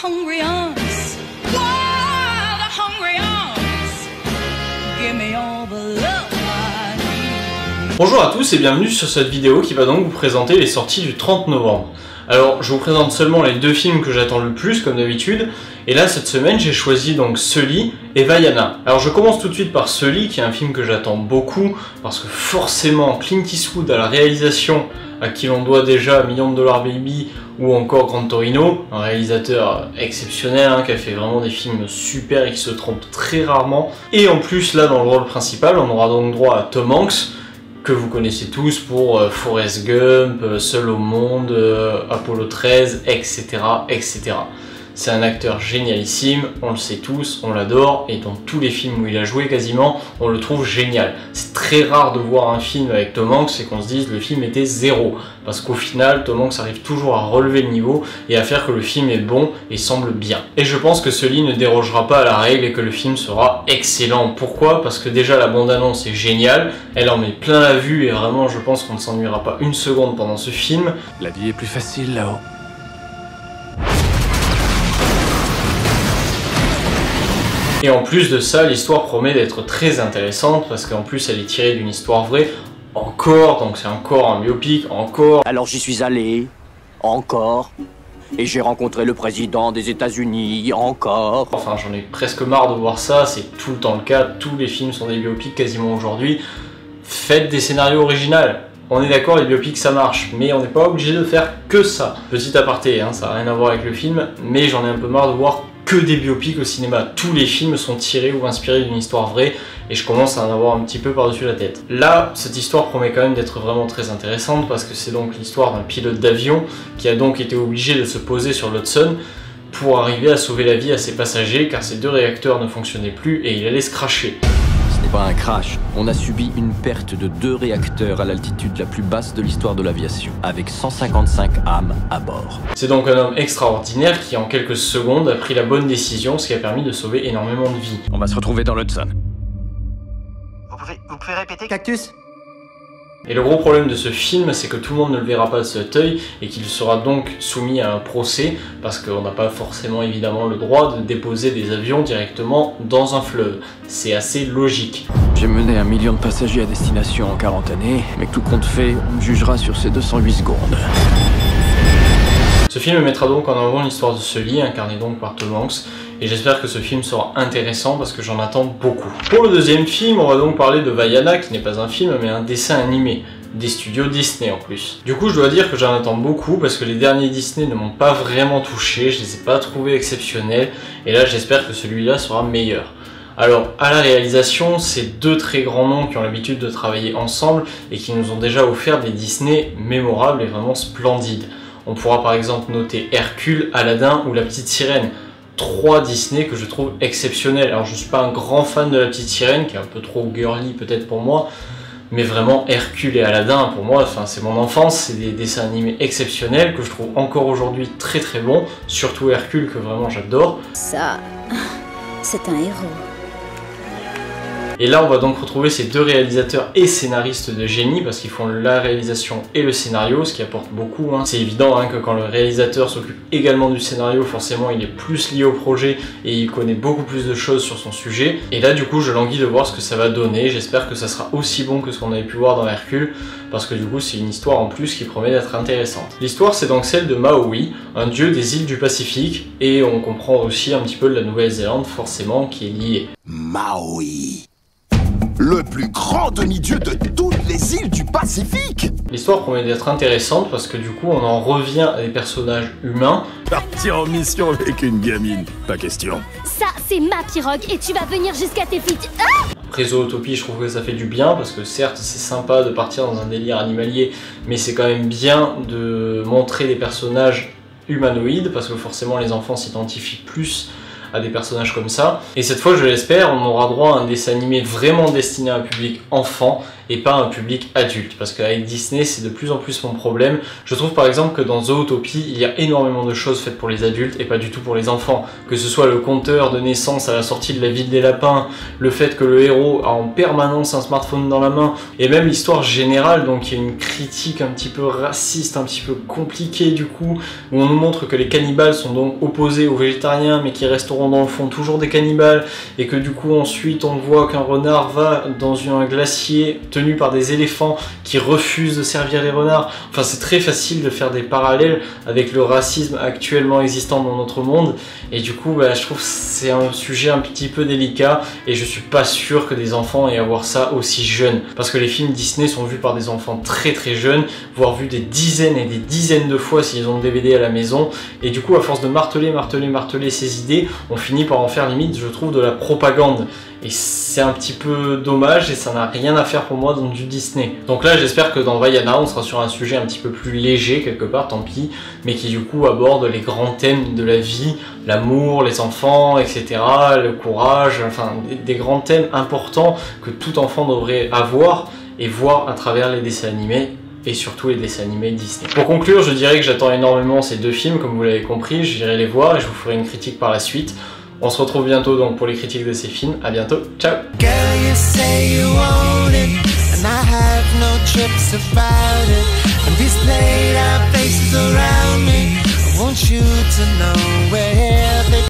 hungry arms, wild, hungry arms, give me all the love I need. Bonjour à tous et bienvenue sur cette vidéo qui va donc vous présenter les sorties du 30 novembre. Alors je vous présente seulement les deux films que j'attends le plus comme d'habitude, et là cette semaine j'ai choisi donc Sully et Vaiana. Alors je commence tout de suite par Sully qui est un film que j'attends beaucoup parce que forcément Clint Eastwood à la réalisation, à qui l'on doit déjà $1 Million Baby ou encore Gran Torino, un réalisateur exceptionnel qui a fait vraiment des films super et qui se trompe très rarement. Et en plus là dans le rôle principal on aura donc droit à Tom Hanks, que vous connaissez tous pour Forrest Gump, Seul au monde, Apollo 13, etc. etc. C'est un acteur génialissime, on le sait tous, on l'adore, et dans tous les films où il a joué quasiment, on le trouve génial. C'est très rare de voir un film avec Tom Hanks et qu'on se dise le film était zéro, parce qu'au final, Tom Hanks arrive toujours à relever le niveau et à faire que le film est bon et semble bien. Et je pense que Sully ne dérogera pas à la règle et que le film sera excellent. Pourquoi? Parce que déjà la bande-annonce est géniale, elle en met plein la vue et vraiment je pense qu'on ne s'ennuiera pas une seconde pendant ce film. La vie est plus facile là-haut. Et en plus de ça, l'histoire promet d'être très intéressante parce qu'en plus elle est tirée d'une histoire vraie, encore, donc c'est encore un biopic, encore. Alors j'y suis allé, encore, et j'ai rencontré le président des États-Unis, encore. Enfin j'en ai presque marre de voir ça, c'est tout le temps le cas, tous les films sont des biopics quasiment aujourd'hui. Faites des scénarios originaux. On est d'accord, les biopics ça marche, mais on n'est pas obligé de faire que ça. Petit aparté, ça n'a rien à voir avec le film, mais j'en ai un peu marre de voir que des biopics au cinéma. Tous les films sont tirés ou inspirés d'une histoire vraie et je commence à en avoir un petit peu par-dessus la tête. Là, cette histoire promet quand même d'être vraiment très intéressante parce que c'est donc l'histoire d'un pilote d'avion qui a donc été obligé de se poser sur l'Hudson pour arriver à sauver la vie à ses passagers car ses deux réacteurs ne fonctionnaient plus et il allait se crasher. Ce n'est pas un crash, on a subi une perte de 2 réacteurs à l'altitude la plus basse de l'histoire de l'aviation, avec 155 âmes à bord. C'est donc un homme extraordinaire qui en quelques secondes a pris la bonne décision, ce qui a permis de sauver énormément de vies. On va se retrouver dans l'Hudson. Vous pouvez répéter, Cactus? Et le gros problème de ce film, c'est que tout le monde ne le verra pas de cet œil et qu'il sera donc soumis à un procès parce qu'on n'a pas forcément évidemment le droit de déposer des avions directement dans un fleuve. C'est assez logique. J'ai mené 1 million de passagers à destination en 40 années, mais que tout compte fait, on me jugera sur ces 208 secondes. Ce film mettra donc en avant l'histoire de Sully, incarné donc par Tom Hanks, et j'espère que ce film sera intéressant parce que j'en attends beaucoup. Pour le deuxième film, on va donc parler de Vaiana, qui n'est pas un film mais un dessin animé, des studios Disney en plus. Du coup je dois dire que j'en attends beaucoup parce que les derniers Disney ne m'ont pas vraiment touché, je les ai pas trouvés exceptionnels, et là j'espère que celui-là sera meilleur. Alors, à la réalisation, c'est deux très grands noms qui ont l'habitude de travailler ensemble et qui nous ont déjà offert des Disney mémorables et vraiment splendides. On pourra par exemple noter Hercule, Aladdin ou La Petite Sirène. 3 Disney que je trouve exceptionnels. Alors je suis pas un grand fan de La Petite Sirène, qui est un peu trop girly peut-être pour moi, mais vraiment Hercule et Aladdin pour moi, c'est mon enfance, c'est des dessins animés exceptionnels que je trouve encore aujourd'hui très très bons, surtout Hercule que vraiment j'adore. Ça, c'est un héros. Et là on va donc retrouver ces deux réalisateurs et scénaristes de génie parce qu'ils font la réalisation et le scénario, ce qui apporte beaucoup. C'est évident que quand le réalisateur s'occupe également du scénario, forcément il est plus lié au projet et il connaît beaucoup plus de choses sur son sujet. Et là du coup je languis de voir ce que ça va donner, j'espère que ça sera aussi bon que ce qu'on avait pu voir dans Hercule parce que du coup c'est une histoire en plus qui promet d'être intéressante. L'histoire c'est donc celle de Maui, un dieu des îles du Pacifique, et on comprend aussi un petit peu de la Nouvelle-Zélande forcément qui est liée. Maui, le plus grand demi-dieu de toutes les îles du Pacifique. L'histoire promet d'être intéressante parce que du coup on en revient à des personnages humains. Partir en mission avec une gamine, pas question. Ça, c'est ma pirogue et tu vas venir jusqu'à tes feet. Ah! Après Zootopie, je trouve que ça fait du bien parce que certes c'est sympa de partir dans un délire animalier, mais c'est quand même bien de montrer des personnages humanoïdes parce que forcément les enfants s'identifient plus à des personnages comme ça. Et cette fois, je l'espère, on aura droit à un dessin animé vraiment destiné à un public enfant et pas un public adulte. Parce qu'avec Disney, c'est de plus en plus mon problème. Je trouve par exemple que dans Zootopie, il y a énormément de choses faites pour les adultes et pas du tout pour les enfants. Que ce soit le compteur de naissance à la sortie de La Ville des Lapins, le fait que le héros a en permanence un smartphone dans la main, et même l'histoire générale, donc il y a une critique un petit peu raciste, un petit peu compliquée du coup, où on nous montre que les cannibales sont donc opposés aux végétariens, mais qui resteront dans le fond toujours des cannibales, et que du coup ensuite on voit qu'un renard va dans un glacier tenu par des éléphants qui refusent de servir les renards. Enfin, c'est très facile de faire des parallèles avec le racisme actuellement existant dans notre monde, et du coup je trouve que c'est un sujet un petit peu délicat, et je suis pas sûr que des enfants aient à voir ça aussi jeune, parce que les films Disney sont vus par des enfants très très jeunes, voire vus des dizaines et des dizaines de fois s'ils ont le DVD à la maison, et du coup à force de marteler ces idées, on finit par en faire limite, je trouve, de la propagande. Et c'est un petit peu dommage et ça n'a rien à faire pour moi dans du Disney. Donc là j'espère que dans Vaiana on sera sur un sujet un petit peu plus léger quelque part, tant pis, mais qui du coup aborde les grands thèmes de la vie, l'amour, les enfants, etc., le courage, enfin des grands thèmes importants que tout enfant devrait avoir et voir à travers les dessins animés, et surtout les dessins animés Disney. Pour conclure, je dirais que j'attends énormément ces deux films, comme vous l'avez compris, j'irai les voir et je vous ferai une critique par la suite. On se retrouve bientôt donc pour les critiques de ces films. À bientôt, ciao. Girl, you say you want it, and I have no trips about it. And this late